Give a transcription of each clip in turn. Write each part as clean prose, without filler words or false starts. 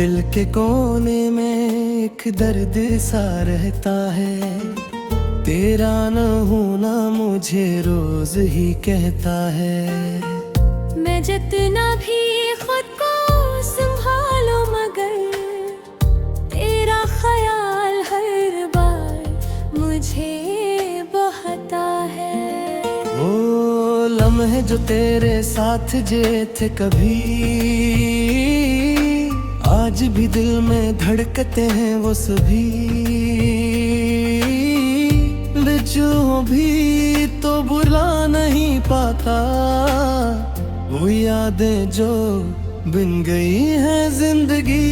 दिल के कोने में एक दर्द सा रहता है, तेरा न होना मुझे रोज ही कहता है। मैं जितना भी खुद को संभालो मगर तेरा ख्याल हर बार मुझे बहता है। वो लम्हे जो तेरे साथ जे थे कभी, आज भी दिल में धड़कते हैं वो सभी। बिछू भी तो बुला नहीं पाता, वो यादें जो बिन गई हैं जिंदगी।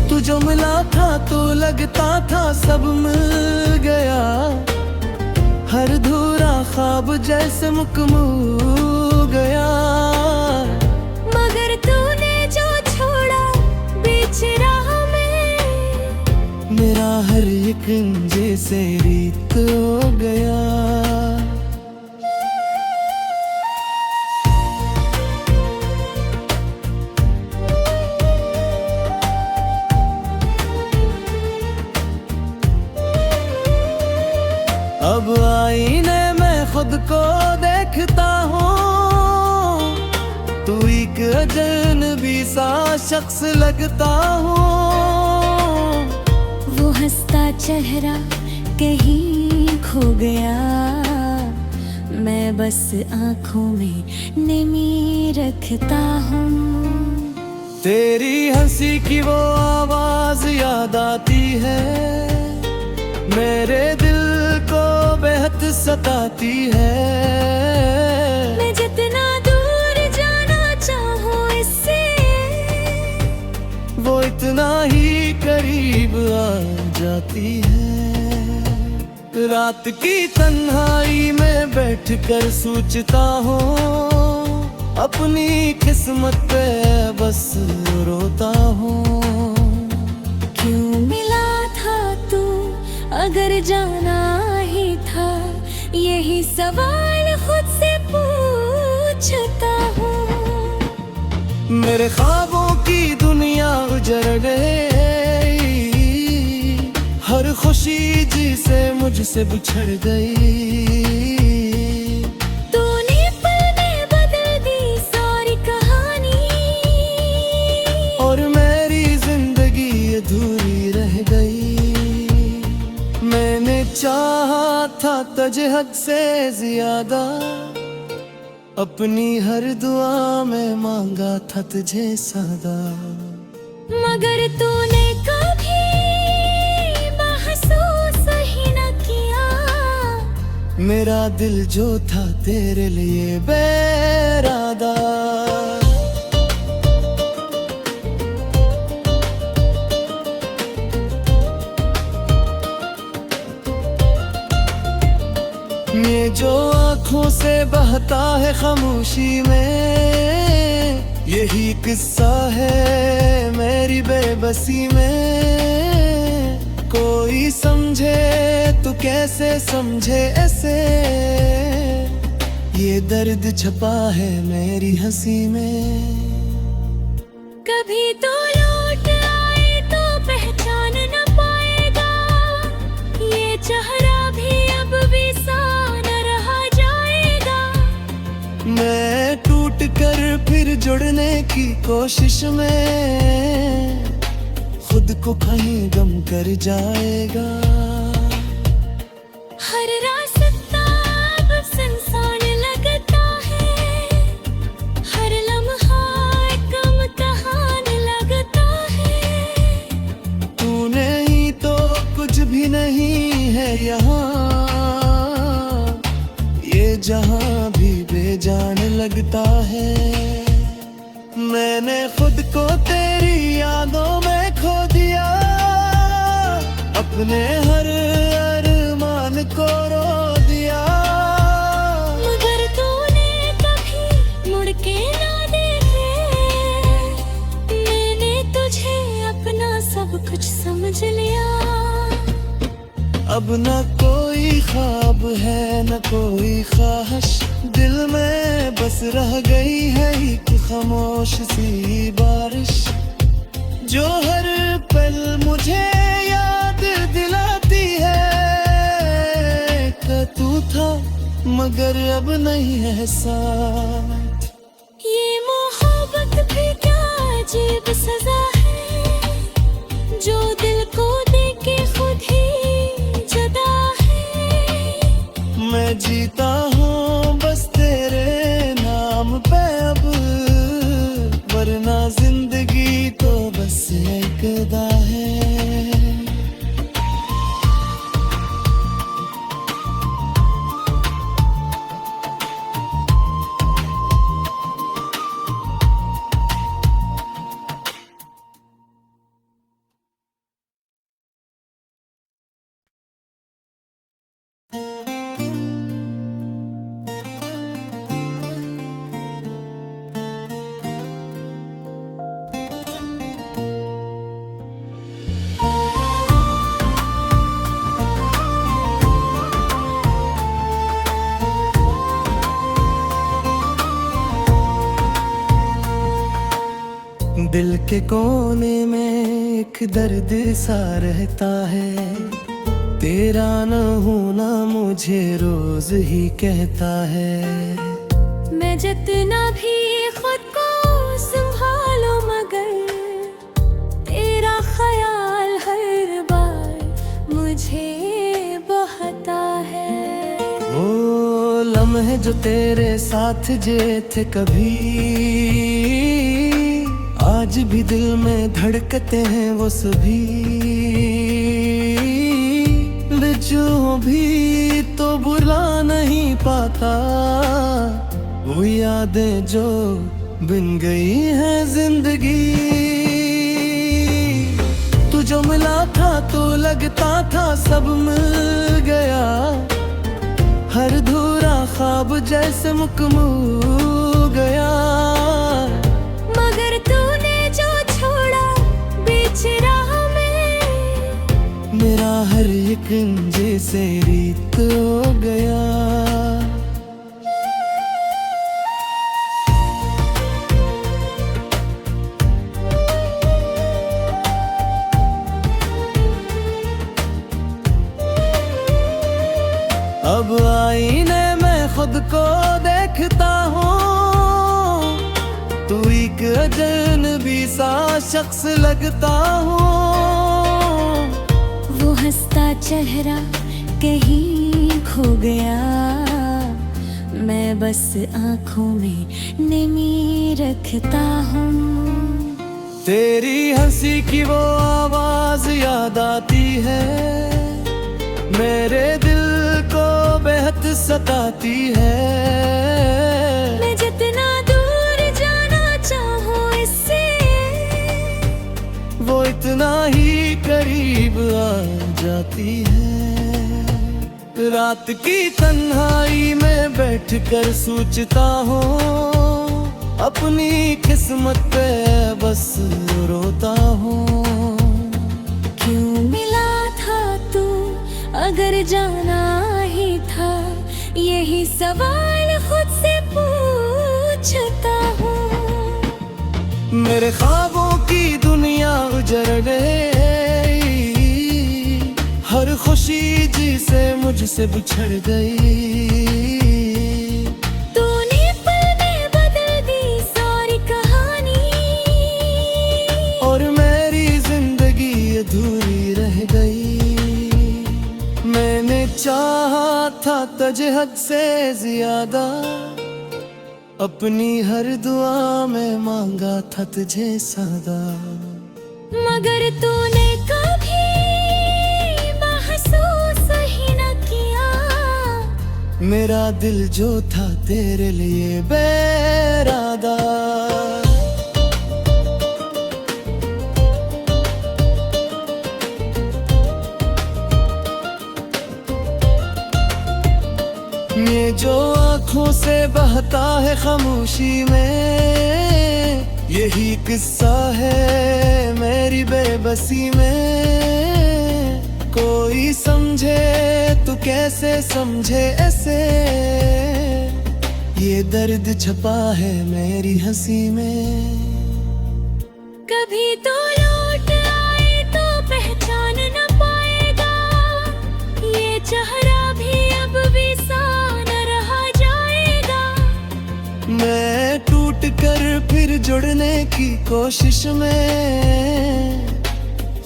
तू जो मिला था तो लगता था सब मिल गया, हर धूरा ख्वाब जैसे मुकम्मल गया। मगर तूने जो छोड़ा बीच राह में, मेरा हर एक जैसे रीत हो गया। अब आईने में खुद को देखता हूँ, तू एक अजनबी सा शख्स लगता हूँ। वो हंसता चेहरा कहीं खो गया, मैं बस आँखों में नमी रखता हूँ। तेरी हंसी की वो आवाज याद आती है, मेरे दिल को बेहद सताती है। मैं जितना दूर जाना चाहूँ इससे, वो इतना ही करीब आ जाती है। रात की तन्हाई में बैठकर सोचता हूँ, अपनी किस्मत पे बस रोता हूँ। क्यों मिला था तू अगर जाना ही था, यही सवाल खुद से पूछता हूँ। मेरे ख्वाबों की दुनिया उजड़ गई, हर खुशी जिसे मुझसे बिछड़ गई। तूने पल में बदल दी सारी कहानी, और मेरी जिंदगी अधूरी रह गई। मैंने चाहा था तुझे हद से ज्यादा, अपनी हर दुआ में मांगा था तुझे सदा। मगर तूने कभी महसूस ही न किया, मेरा दिल जो था तेरे लिए बेरादा। ये जो आँखों से बहता है खामोशी में, यही किस्सा है मेरी बेबसी में। कोई समझे तो कैसे समझे ऐसे, ये दर्द छपा है मेरी हंसी में। कभी तो लौट आए तो पहचान न पाएगा, ये चेहरा भी अब भी सा न रहा जाएगा। मैं टूट कर फिर जुड़ने की कोशिश में, खुद को कहीं गम कर जाएगा। हर रास्ता अब सुनसान लगता है, हर लम्हा कम कहान लगता है। तूने ही तो कुछ भी नहीं है यहाँ, ये जहाँ भी बेजान लगता है। मैंने खुद को तेरी यादों में खो दिया, अपने हर अरमान को रो दिया। मगर तूने कभी मुड़ के ना देखे, मैंने तुझे अपना सब कुछ समझ लिया। अब न कोई कोई ख्वाब है न कोई ख्वाहिश, दिल में बस रह गई है एक खामोश सी बारिश, जो हर पल मुझे याद दिलाती है कि तू था मगर अब नहीं है साथ। ये मोहब्बत भी क्या अजीब सजा है, जो दिल को देके खुद ही जुदा है। मैं जीता हूँ बस तेरे नाम पे अब, वरना जिंदगी तो बस एक अदा है। दिल के कोने में एक दर्द सा रहता है, तेरा न होना मुझे रोज ही कहता है। मैं जितना भी खुद को संभालो मगर तेरा ख्याल हर बार मुझे बहता है। वो लम्हे जो तेरे साथ जे थे कभी, आज भी दिल में धड़कते हैं वो सभी। जो भी तो बुला नहीं पाता, वो यादें जो बिन गई हैं जिंदगी। तू जो मिला था तो लगता था सब मिल गया, हर धूरा ख्वाब जैसे मुकम्मल गया। मगर तूने जो छोड़ा बीच राह में, मेरा हर एक जैसे रीत हो गया। अब आईने में खुद को देखता हूँ, तू एक अजनबी सा शख्स लगता हूँ। वो हंसता चेहरा कहीं खो गया, मैं बस आँखों में नमी रखता हूँ। तेरी हंसी की वो आवाज याद आती है, मेरे दिल को बेहद सताती है। मैं जितना दूर जाना चाहूँ इससे, वो इतना ही करीब आ जाती है। रात की तन्हाई में बैठकर सोचता हूँ, अपनी किस्मत पे बस रोता हूँ। क्यों मिला था तू अगर जाना ही था, यही सवाल खुद से पूछता हूँ। मेरे ख्वाबों की दुनिया उजड़ गई, हर खुशी जिसे मुझसे बिछड़ गई। तूने पल में बदल दी सारी कहानी, और मेरी जिंदगी अधूरी रह गई। मैंने चाहा था तुझे हद से ज्यादा, अपनी हर दुआ में मांगा था तुझे सदा। मगर तूने कभी महसूस ही न किया, मेरा दिल जो था तेरे लिए बेरादा। ये जो आँखों से बहता है खामोशी में, यही किस्सा है मेरी बेबसी में। कोई समझे तू कैसे समझे ऐसे, ये दर्द छपा है मेरी हंसी में। कभी तो लौट आए तो पहचान न पाएगा, ये चेहरा भी अब वैसा न रहा जाएगा। मैं टूट कर फिर जुड़ने की कोशिश में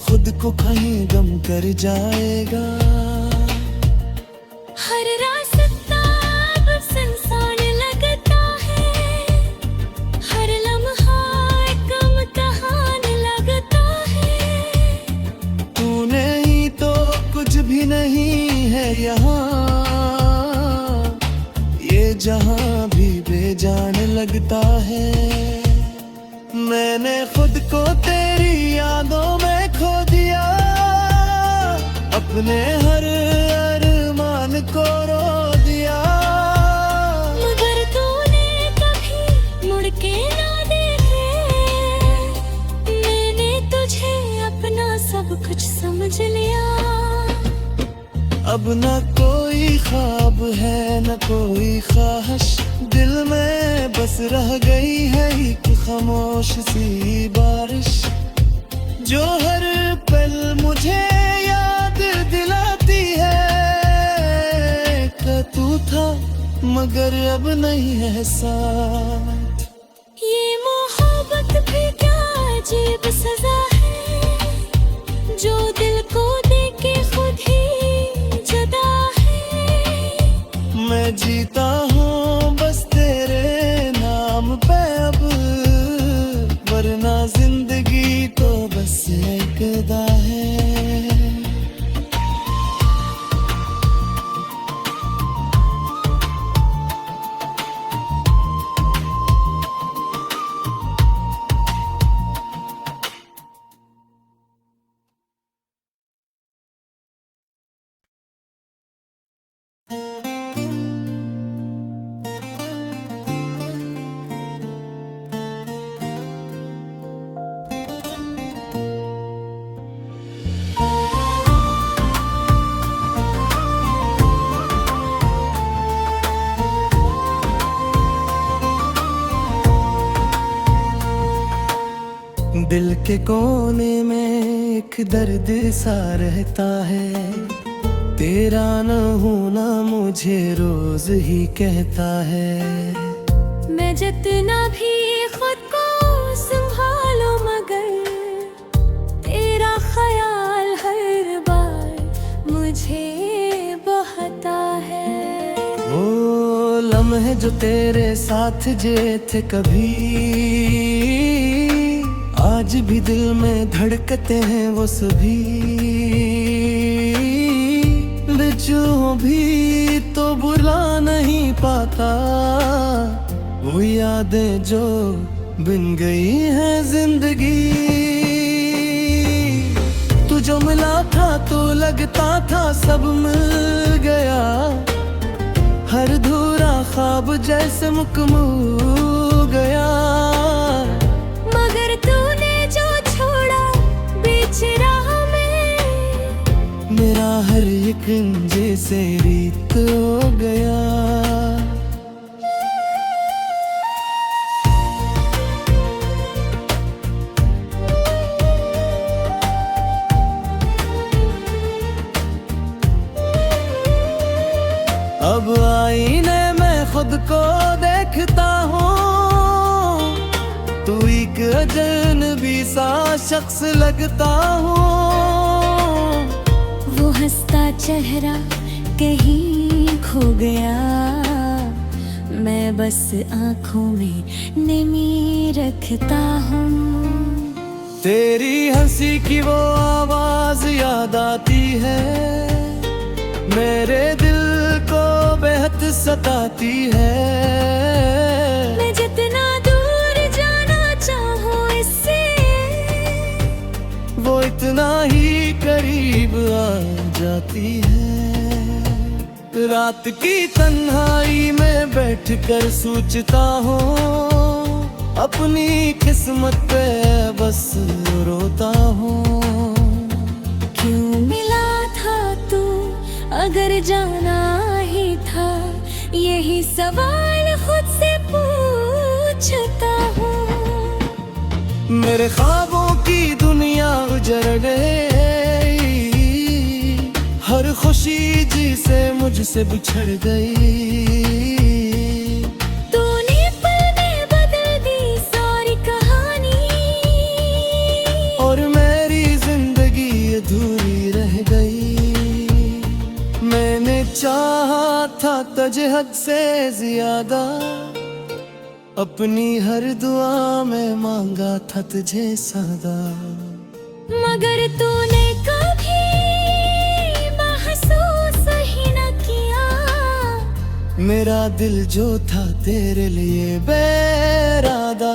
खुद को कहीं गम कर जाएगा। हर रास्ता अब सुनसान लगता है, हर लम्हा कम कहान लगता है। तू नहीं तो कुछ भी नहीं है यहाँ, ये जहाँ भी बेजान लगता है। मैंने खुद को तेरी यादों में खो दिया, अपने हर अरमान को रो दिया। मगर तूने कभी मुड़ के ना देखे, मैंने तुझे अपना सब कुछ समझ लिया। अब न कोई ख्वाब है न कोई ख्वाहिश, दिल में बस रह गई है एक खामोश सी बारिश, जो हर पल मुझे याद दिलाती है कि तू था मगर अब नहीं है साथ। ये मोहब्बत भी क्या अजीब सजा है, जो दिल को देके खुद ही जुदा है। मैं जीता हूँ बस तेरे नाम पे अब, वरना जिंदगी तो बस एक अदा है। दिल के कोने में एक दर्द सा रहता है, तेरा न होना मुझे रोज ही कहता है। मैं जितना भी खुद को संभालूं मगर तेरा ख्याल हर बार मुझे बहता है। वो लम्हे जो तेरे साथ जे थे कभी, आज भी दिल में धड़कते हैं वो सभी। जो भी तो बुला नहीं पाता, वो यादें जो बिन गई है जिंदगी। तू जो मिला था तो लगता था सब मिल गया, हर धूरा ख्वाब जैसे मुकम्मल गया। मगर तूने जो छोड़ा बीच राह में, मेरा हर एक जैसे रीत हो गया। अब आईने में खुद को देखता हूँ, तू एक अजनबी सा शख्स लगता हूँ। वो हंसता चेहरा कहीं खो गया, मैं बस आँखों में नमी रखता हूँ। तेरी हंसी की वो आवाज याद आती है, मेरे दिल को बेहद सताती है। मैं जितना दूर जाना चाहूँ इससे, वो इतना ही करीब आ जाती है। रात की तन्हाई में बैठकर सोचता हूँ, अपनी किस्मत पे बस रोता हूँ। क्यों मिला था तू अगर जाना ही था यही सवाल खुद से पूछता हूँ। मेरे ख्वाबों की दुनिया उजड़ गई, हर खुशी जिसे मुझसे बिछड़ गई। तूने पल में बदल दी सारी कहानी, और मेरी जिंदगी अधूरी रह गई। मैंने चाहा था तुझे हद से ज्यादा, अपनी हर दुआ में मांगा था तुझे सदा। मगर तूने कभी महसूस ही न किया, मेरा दिल जो था तेरे लिए बेरादा।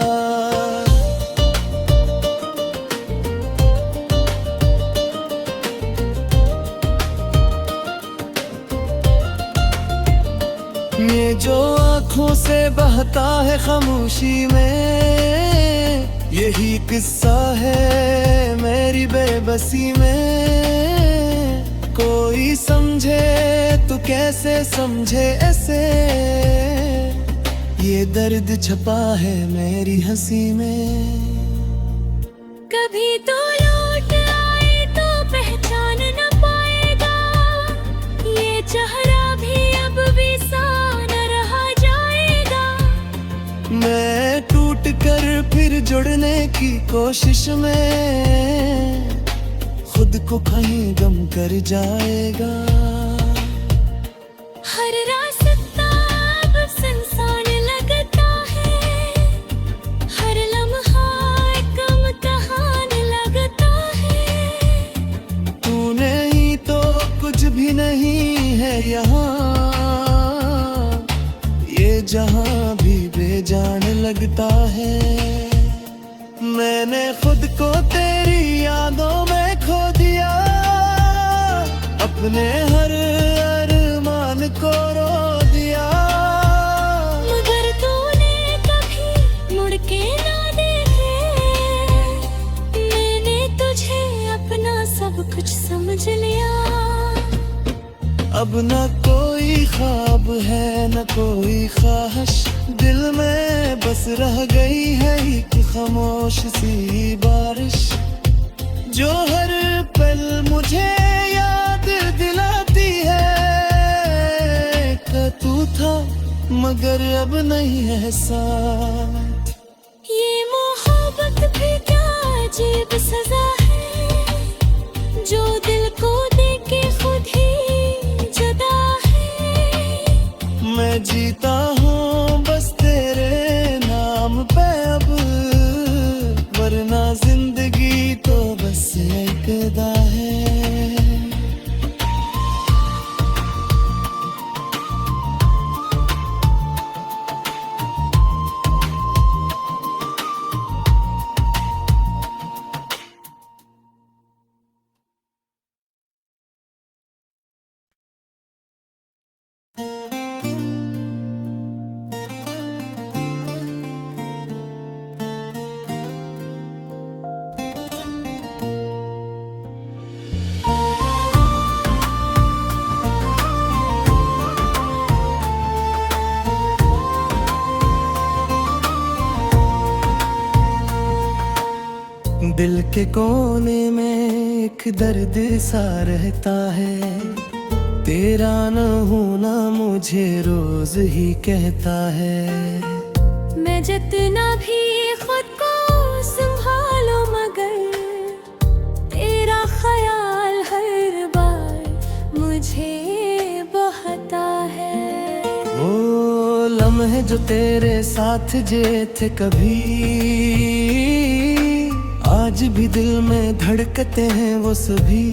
ये जो आँखों से बहता है खामोशी में, यही किस्सा है मेरी बेबसी में। कोई समझे तो कैसे समझे ऐसे, ये दर्द छपा है मेरी हंसी में। कभी तो लौट आए तो पहचान न पाएगा, ये चेहरा भी अब भी मैं टूट कर फिर जुड़ने की कोशिश में, खुद को कहीं गम कर जाएगा। हर रास्ता अब सुनसान लगता है, हर लम्हा कम कहानी लगता है। तू नहीं तो कुछ भी नहीं है यहाँ, ये जहाँ भी बेजान लगता है। मैंने खुद को तेरी यादों में खो दिया, अपने हर अरमान को रो दिया। मगर तूने कभी मुड़ के ना देखे, मैंने तुझे अपना सब कुछ समझ लिया। अब न कोई ख्वाब है न कोई ख्वाहिश, दिल में बस रह गई है एक खामोश सी बारिश, जो हर पल मुझे याद दिलाती है कि तू था मगर अब नहीं है साथ। ये मोहब्बत भी क्या अजीब सजा है, जो दिल को देके खुद ही जुदा है। मैं जीता हूँ बस तेरे नाम पे अब, वरना जिंदगी तो बस एक अदा है। दिल के कोने में एक दर्द सा रहता है, तेरा न होना मुझे रोज ही कहता है। मैं जितना भी खुद को संभालो मगर तेरा ख्याल हर बार मुझे बहता है। वो लम्हे जो तेरे साथ जे थे कभी, आज भी दिल में धड़कते हैं वो सभी।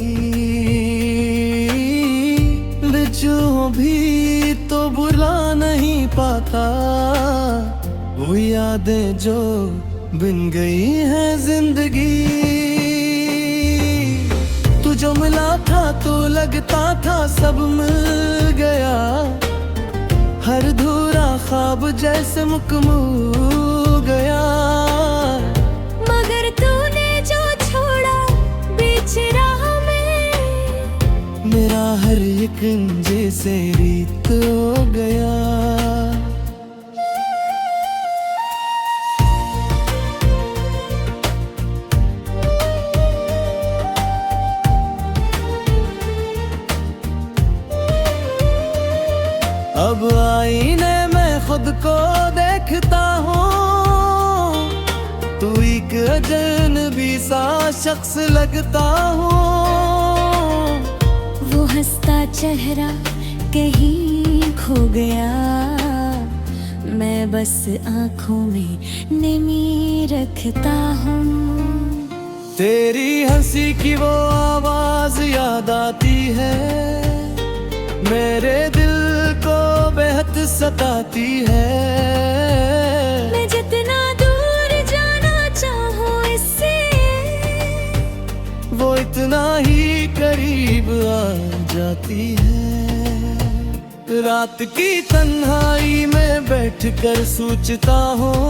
जो भी तो बुला नहीं पाता, वो यादें जो बिन गई है जिंदगी। तू जो मिला था तो लगता था सब मिल गया, हर धूरा ख्वाब जैसे मुकम्मल गया। मगर तूने जो छोड़ा बीच राह में, मेरा हर एक जैसे रीत हो गया। अब आईने में खुद को देखता हूँ, तू एक अजनबी सा शख्स लगता हूँ। वो हंसता चेहरा कहीं खो गया, मैं बस आंखों में नमी रखता हूँ। तेरी हंसी की वो आवाज याद आती है, मेरे दिल को बेहद सताती है। मैं जितना दूर जाना चाहूँ इससे, वो इतना ही करीब आ जाती है। रात की तन्हाई में बैठकर सोचता हूँ,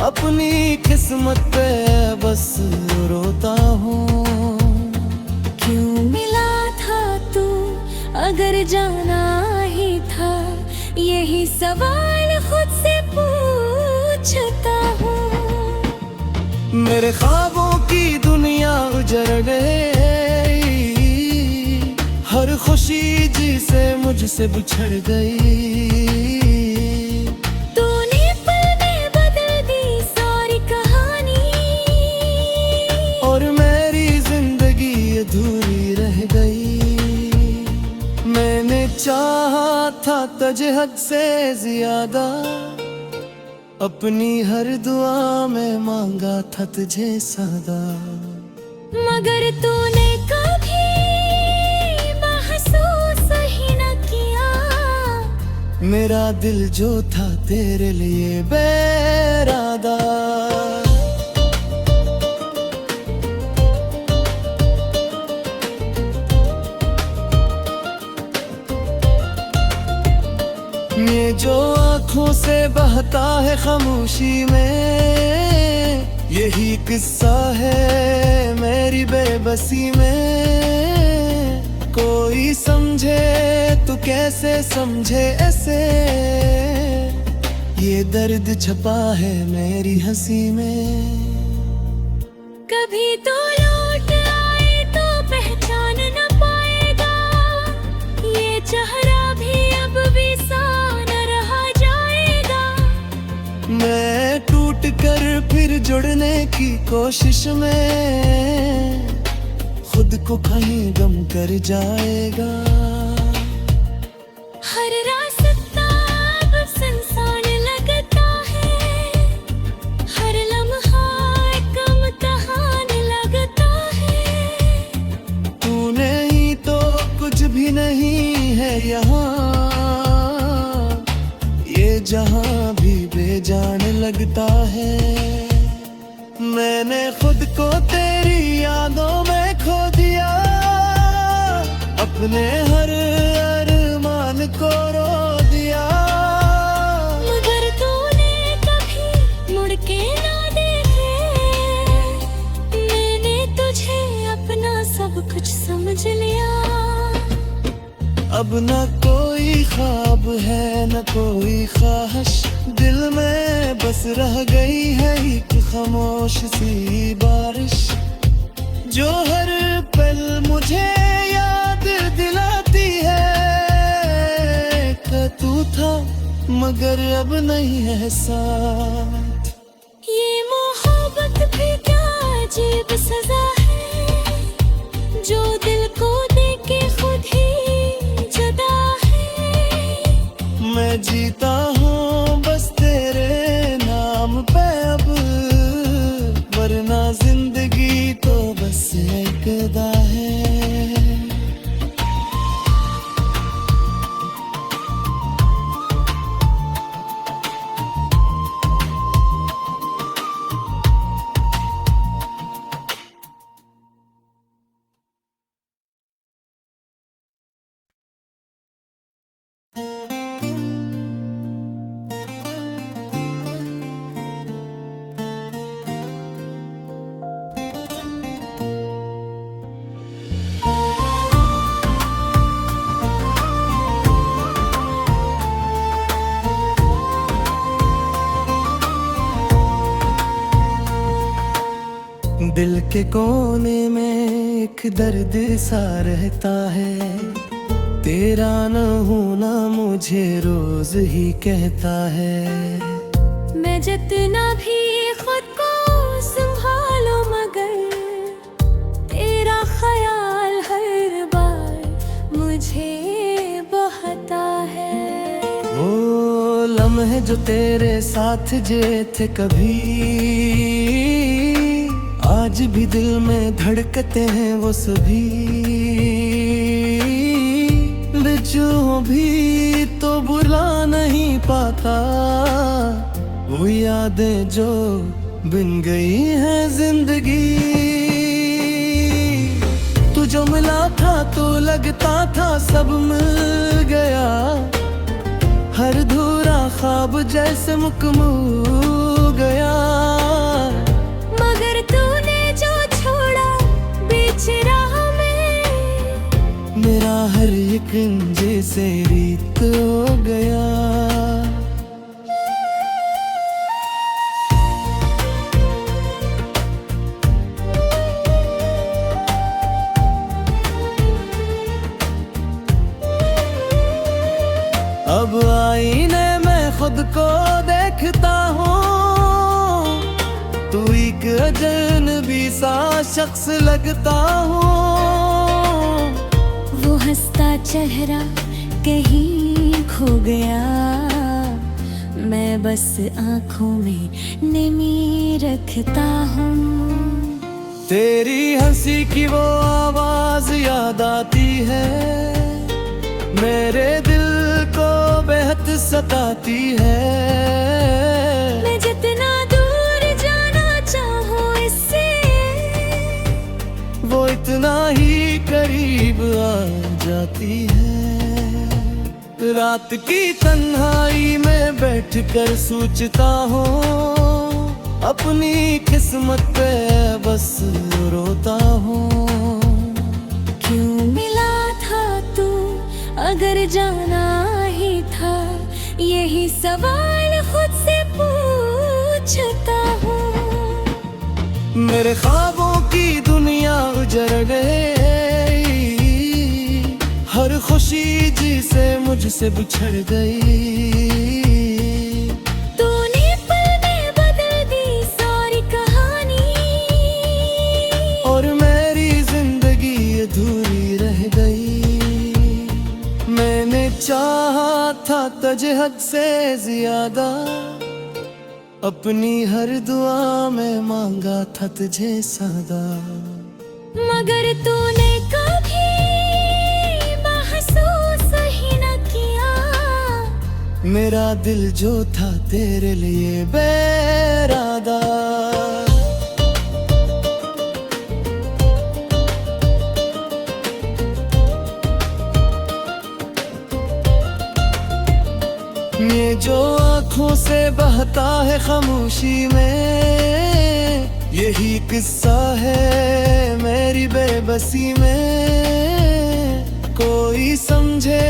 अपनी किस्मत पे बस रोता हूँ। क्यों मिला था तू अगर जाना ही था, यही सवाल खुद से पूछता हूँ। मेरे ख्वाबों की दुनिया उजड़ गई, हर खुशी जिसे मुझसे बिछड़ गई। तूने पल में बदल दी सारी कहानी, और मेरी जिंदगी अधूरी रह गई। मैंने चाहा था तुझे हद से ज्यादा, अपनी हर दुआ में मांगा था तुझे सदा। मगर तूने कभी महसूस ही न किया, मेरा दिल जो था तेरे लिए बेरादा। ये जो आँखों से बहता है खामोशी में, यही किस्सा है मेरी बेबसी में। कोई समझे तो कैसे समझे ऐसे, ये दर्द छपा है मेरी हंसी में। कभी तो लौट आए तो पहचान न पाएगा, ये चेहरा भी अब भी सा न रहा जाएगा। मैं टूट कर फिर जुड़ने की कोशिश में, खुद को कहीं गम कर जाएगा। हर रास्ता अब सुनसान लगता है, हर लम्हा कम कहान लगता है। तू नहीं तो कुछ भी नहीं है यहाँ, ये जहाँ भी बेजान लगता है। मैंने खुद को तेरी यादों में खो दिया, अपने हर अरमान को रो दिया। मगर तूने कभी मुड़ के ना देखे, मैंने तुझे अपना सब कुछ समझ लिया। अब न कोई ख्वाब है न कोई ख्वाहिश, दिल में बस रह गई है एक खामोश सी बारिश, जो हर पल मुझे याद दिलाती है कि तू था मगर अब नहीं है साथ। ये मोहब्बत भी क्या अजीब सजा है, जो दिल को दे के खुद ही जुदा है। मैं जीता हूँ बस तेरे नाम पे अब, वरना जिंदगी तो बस एक दा है। दिल के कोने में एक दर्द सा रहता है, तेरा न होना मुझे रोज ही कहता है। मैं जितना भी खुद को संभालो मगर तेरा ख्याल हर बार मुझे बहता है। वो लम्हे जो तेरे साथ जे थे कभी, आज भी दिल में धड़कते हैं वो सभी। बिच्छू भी तो बुला नहीं पाता, वो यादें जो बिन गई हैं जिंदगी। तू जो मिला था तो लगता था सब मिल गया, हर धूरा ख्वाब जैसे मुकम्मल गया। मगर तूने जो छोड़ा बीच राह में, मेरा हर एक जैसे रीत हो गया। अब आईने में खुद को देखता हूँ, तू एक अजनबी सा शख्स लगता हूँ। वो हंसता चेहरा कहीं खो गया, मैं बस आंखों में नमी रखता हूँ। तेरी हंसी की वो आवाज याद आती है, मेरे दिल को बेहद सताती है। मैं जितना दूर जाना चाहूँ इससे, वो इतना ही करीब आ जाती है। रात की तन्हाई में बैठकर सोचता हूँ, अपनी किस्मत पे बस रोता हूँ। क्यों मिला था तू अगर जाना ही था, यही सवाल खुद से पूछता हूँ। मेरे ख्वाबों की दुनिया उजड़ गई, हर खुशी जिसे मुझसे बिछड़ गई। तूने पल में बदल दी सारी कहानी, और मेरी जिंदगी अधूरी रह गई। मैंने चाहा था तुझे हद से ज्यादा, अपनी हर दुआ में मांगा था तुझे सदा। मगर तूने कभी महसूस ही न किया, मेरा दिल जो था तेरे लिए बेरादा। ये जो आँखों से बहता है खामोशी में, यही किस्सा है मेरी बेबसी में। कोई समझे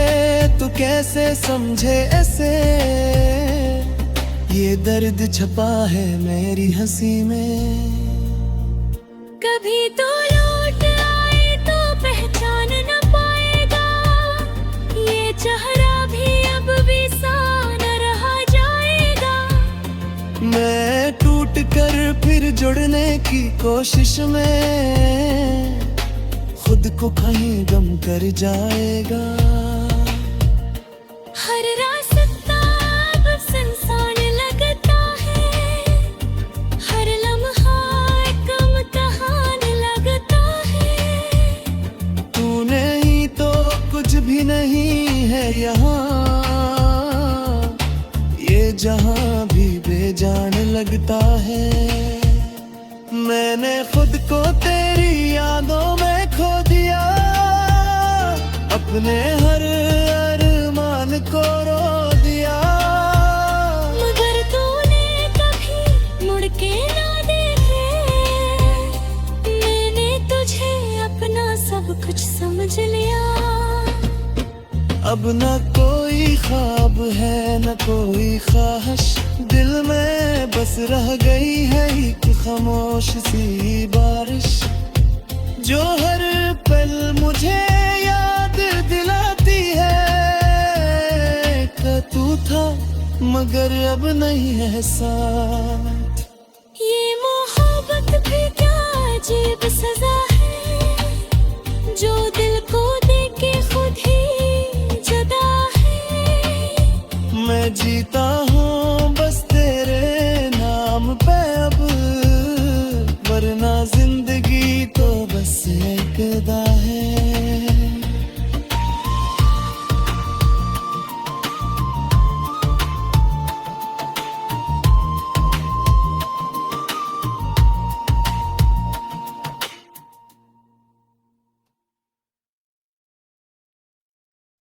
तो कैसे समझे ऐसे, ये दर्द छपा है मेरी हंसी में। कभी तो लौट आए तो पहचान न पाएगा, ये चेहरा भी अब भी सा न रहा जाएगा। मैं टूट कर फिर जुड़ने की कोशिश में, खुद को कहीं गम कर जाएगा। हर रास्ता अब सुनसान लगता है, हर लम्हा एक इम्तिहान लगता है। तूने ही तो कुछ भी नहीं है यहाँ, ये जहाँ भी बेजान लगता है। मैंने खुद को तेरी यादों में खो दिया, अपने हर अरमान को रो दिया। मगर तूने कभी मुड़ के ना देखे, मैंने तुझे अपना सब कुछ समझ लिया। अब ना कोई कोई ख्वाब है न कोई ख्वाहिश, दिल में बस रह गई है एक खामोश सी बारिश, जो हर पल मुझे याद दिलाती है कि तू था मगर अब नहीं है साथ। ये मोहब्बत भी क्या अजीब सजा है, जो दिल को देके खुद ही जुदा है। मैं जीता